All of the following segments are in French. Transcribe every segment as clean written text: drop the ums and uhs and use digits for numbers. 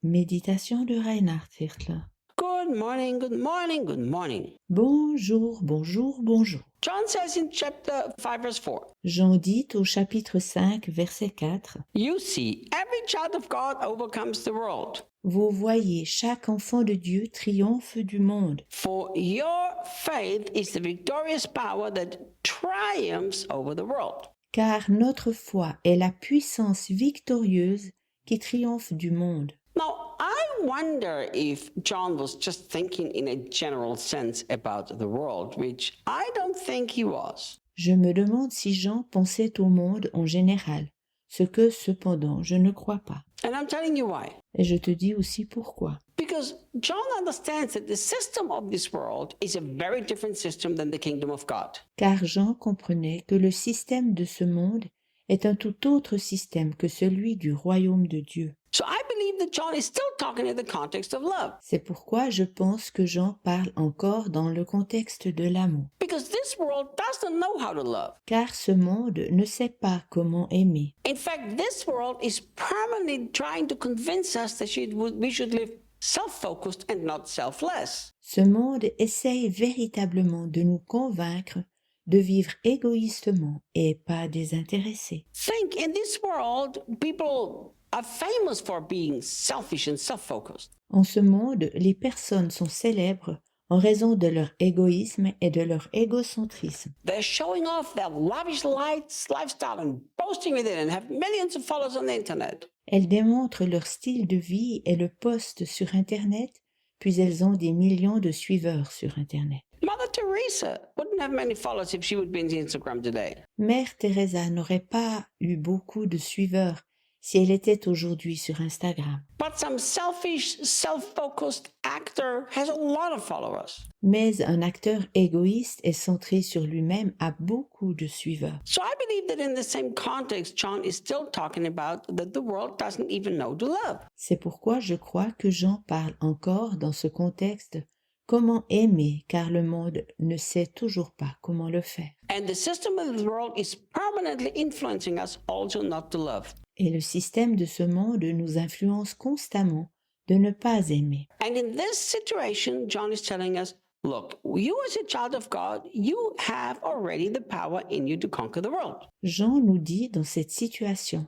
Méditation de Reinhard Hirtler. Good morning, good morning, good morning. Bonjour, bonjour, bonjour. John says in chapter 5, verse 4, Jean dit au chapitre 5, verset 4, you see, every child of God overcomes the world. vous voyez, chaque enfant de Dieu triomphe du monde, For your faith is the victorious power that triumphs over the world. car notre foi est la puissance victorieuse qui triomphe du monde. Now, I wonder if John was just thinking in a general sense about the world, which I don't think he was. Je me demande si Jean pensait au monde en général, ce que cependant je ne crois pas. And I'm telling you why. Et je te dis aussi pourquoi. Because John understands that the system of this world is a very different system than the kingdom of God. Car Jean comprenait que le système de ce monde est un tout autre système que celui du royaume de Dieu. So I believe that John is still talking in the context of love. C'est pourquoi je pense que Jean parle encore dans le contexte de l'amour. Because this world doesn't know how to love. Car ce monde ne sait pas comment aimer. In fact, this world is permanently trying to convince us that we should live self-focused and not selfless. Ce monde essaye véritablement de nous convaincre de vivre égoïstement et pas désintéressés. Think, in this world, people are famous for being selfish and self-focused. En ce monde, les personnes sont célèbres en raison de leur égoïsme et de leur égocentrisme. They're showing off their lavish lifestyle and boasting with it and have millions of followers on the internet. Elles démontrent leur style de vie et le postent sur Internet, puis elles ont des millions de suiveurs sur Internet. Mother Teresa wouldn't have many followers if she would be on Instagram today. Mère Teresa n'aurait pas eu beaucoup de suiveurs si elle était aujourd'hui sur Instagram. But some selfish, self-focused actor has a lot of followers. Mais un acteur égoïste et centré sur lui-même a beaucoup de suiveurs. So I believe that in the same context, John is still talking about that the world doesn't even know to love. C'est pourquoi je crois que Jean parle encore dans ce contexte comment aimer, car le monde ne sait toujours pas comment le faire. And the system of the world is permanently influencing us also not to love. Et le système de ce monde nous influence constamment de ne pas aimer. And in this situation, John is telling us, look, you as a child of God, you have already the power in you to conquer the world. Jean nous dit dans cette situation,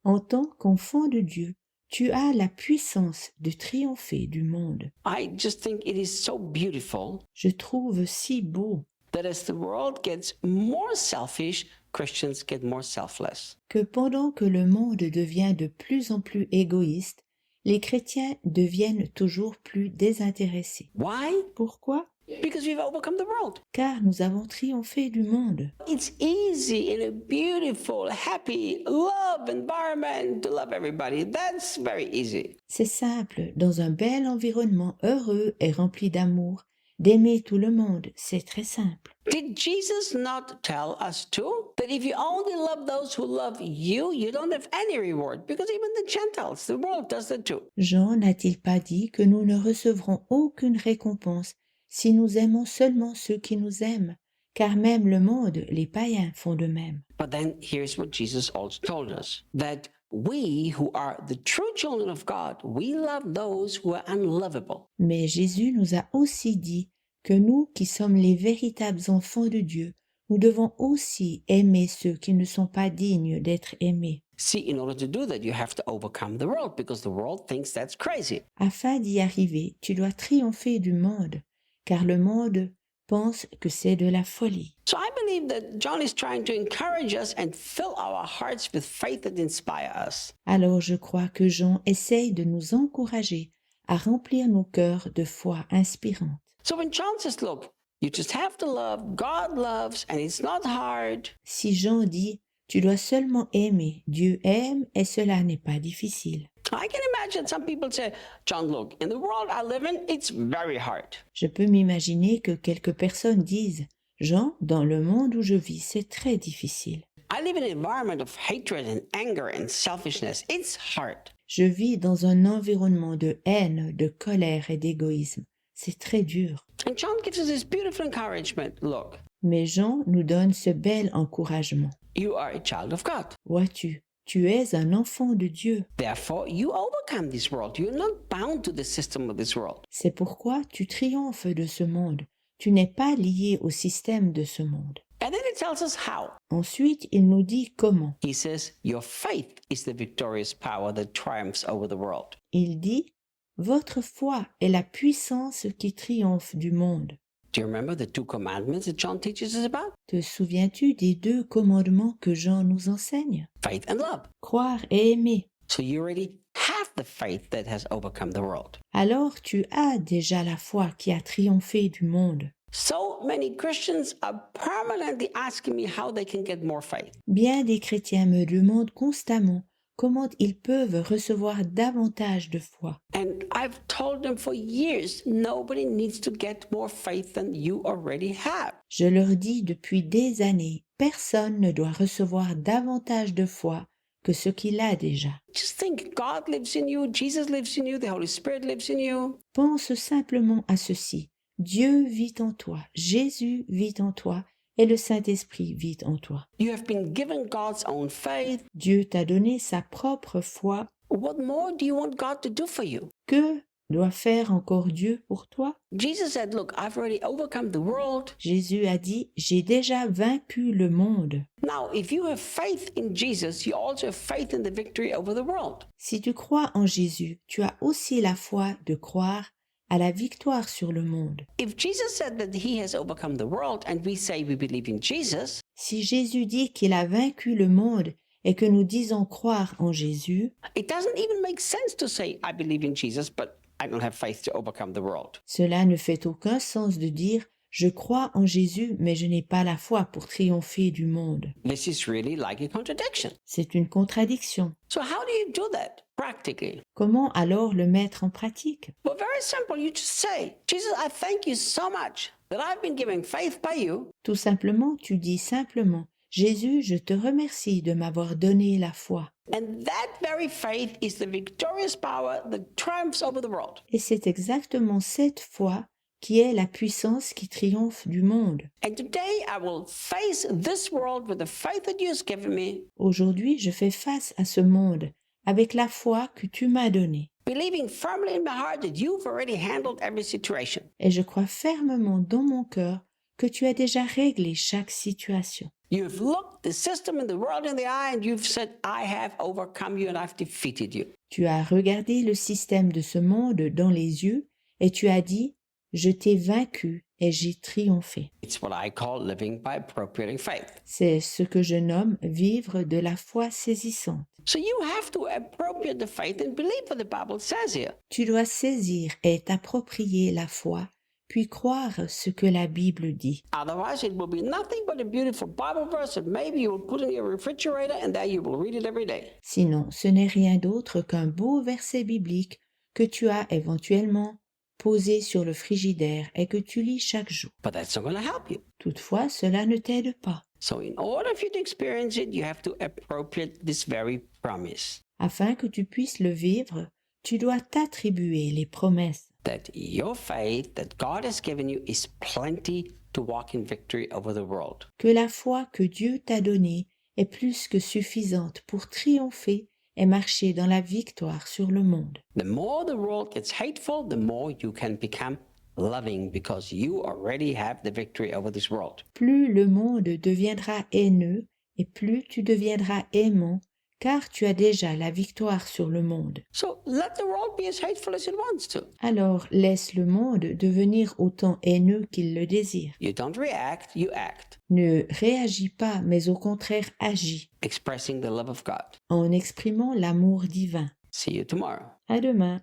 en tant qu'enfant de Dieu, tu as la puissance de triompher du monde. I just think it is so beautiful Je trouve si beau that as the world gets more selfish, Christians get more selfless. que pendant que le monde devient de plus en plus égoïste, les chrétiens deviennent toujours plus désintéressés. Why? Pourquoi? Because we've overcome the world. Car nous avons triomphé du monde. It's easy in a beautiful, happy, love environment to love everybody. That's very easy. C'est simple, dans un bel environnement heureux et rempli d'amour, d'aimer tout le monde, c'est très simple. Did Jesus not tell us too that if you only love those who love you, you don't have any reward? Because even the Gentiles, the world does that too. Jean n'a-t-il pas dit que nous ne recevrons aucune récompense si nous aimons seulement ceux qui nous aiment, car même le monde, les païens, font de même. But then here's what Jesus also told us, that we who are the true children of God, we love those who are unlovable. Mais Jésus nous a aussi dit que nous qui sommes les véritables enfants de Dieu, nous devons aussi aimer ceux qui ne sont pas dignes d'être aimés. See, in order to do that, you have to overcome the world because the world thinks that's crazy. Afin d'y arriver, tu dois triompher du monde, car le monde pense que c'est de la folie. So I believe that John is trying to encourage us and fill our hearts with faith that inspire us. Alors je crois que Jean essaye de nous encourager à remplir nos cœurs de foi inspirante. So when John says, look, you just have to love, God loves, and it's not hard. Si Jean dit « Tu dois seulement aimer, Dieu aime et cela n'est pas difficile ». I can imagine some people say, John, look, in the world I live in, it's very hard. Je peux m'imaginer que quelques personnes disent « Jean, dans le monde où je vis, c'est très difficile. I live in an environment of hatred and anger and selfishness. It's hard. Je vis dans un environnement de haine, de colère et d'égoïsme. C'est très dur. » And John gives us this beautiful encouragement. Look, Mais Jean nous donne ce bel encouragement. you are a child of God. Vois-tu, Tu es un enfant de Dieu. Therefore, you overcome this world. You're not bound to the system of this world. C'est pourquoi tu triomphes de ce monde. Tu n'es pas lié au système de ce monde. And then it tells us how. Ensuite, il nous dit comment. He says, your faith is the victorious power that triumphs over the world. Il dit, votre foi est la puissance qui triomphe du monde. Do you remember the 2 commandments that John teaches us about? Te souviens-tu des 2 commandements que Jean nous enseigne? Faith and love. Croire et aimer. So you already have the faith that has overcome the world. Alors tu as déjà la foi qui a triomphé du monde. So many Christians are permanently asking me how they can get more faith. Bien des chrétiens me demandent constamment comment ils peuvent recevoir davantage de foi. And I've told them for years, nobody needs to get more faith than you already have. Je leur dis depuis des années, personne ne doit recevoir davantage de foi que ce qu'il a déjà. Just think, God lives in you, Jesus lives in you, the Holy Spirit lives in you. Pense simplement à ceci. Dieu vit en toi, Jésus vit en toi et le Saint-Esprit vit en toi. You have been given God's own faith. Dieu t'a donné sa propre foi. What more do you want God to do for you? Que doit faire encore Dieu pour toi? Jesus said, look, I've already overcome the world. Jésus a dit, j'ai déjà vaincu le monde. Now, if you have faith in Jesus, you also have faith in the victory over the world. Si tu crois en Jésus, tu as aussi la foi de croire à la victoire sur le monde. If Jesus said that he has overcome the world and we say we believe in Jesus, Si Jésus dit qu'il a vaincu le monde et que nous disons croire en Jésus, it doesn't even make sense to say I believe in Jesus, but I don't have faith to overcome the world. cela ne fait aucun sens de dire je crois en Jésus mais je n'ai pas la foi pour triompher du monde. This is really like a contradiction. C'est une contradiction. So how do you do that practically? Comment alors le mettre en pratique? Well, very simple. You just say, Jesus, I thank you so much that I've been given faith by you. Tout simplement, tu dis simplement Jésus, je te remercie de m'avoir donné la foi. And that very faith is the victorious power that triumphs over the world. Et c'est exactement cette foi qui est la puissance qui triomphe du monde. And today I will face this world with the faith that you have given me, Aujourd'hui, je fais face à ce monde avec la foi que tu m'as donnée. believing firmly in my heart that you've already handled every situation. Et je crois fermement dans mon cœur que tu as déjà réglé chaque situation. You've looked the system and the world in the eye and you've said, I have overcome you and I've defeated you. Tu as regardé le système de ce monde dans les yeux et tu as dit « Je t'ai vaincu et j'ai triomphé It's what I call living by appropriating faith. ». C'est ce que je nomme vivre de la foi saisissante. So you have to appropriate the faith and believe what the Bible says here. Tu dois saisir et t'approprier la foi, puis croire ce que la Bible dit. Otherwise, it will be nothing but a beautiful Bible verse that maybe you will put in your refrigerator and there you will read it every day. Sinon, ce n'est rien d'autre qu'un beau verset biblique que tu as éventuellement posé sur le frigidaire et que tu lis chaque jour. But that's not going to help you. Toutefois, cela ne t'aide pas. So in order for you to experience it, you have to appropriate this very promise Afin que tu puisses le vivre, tu dois t'attribuer les promesses. that your faith that God has given you is plenty to walk in victory over the world. Que la foi que Dieu t'a donnée est plus que suffisante pour triompher et marcher dans la victoire sur le monde. The more the world gets hateful, the more you can become loving because you already have the victory over this world. Plus le monde deviendra haineux et plus tu deviendras aimant, car tu as déjà la victoire sur le monde. So let the world be as hateful as it wants to. Alors laisse le monde devenir autant haineux qu'il le désire. You don't react, you act, Ne réagis pas, mais au contraire agis, expressing the love of God. en exprimant l'amour divin. See you tomorrow. À demain.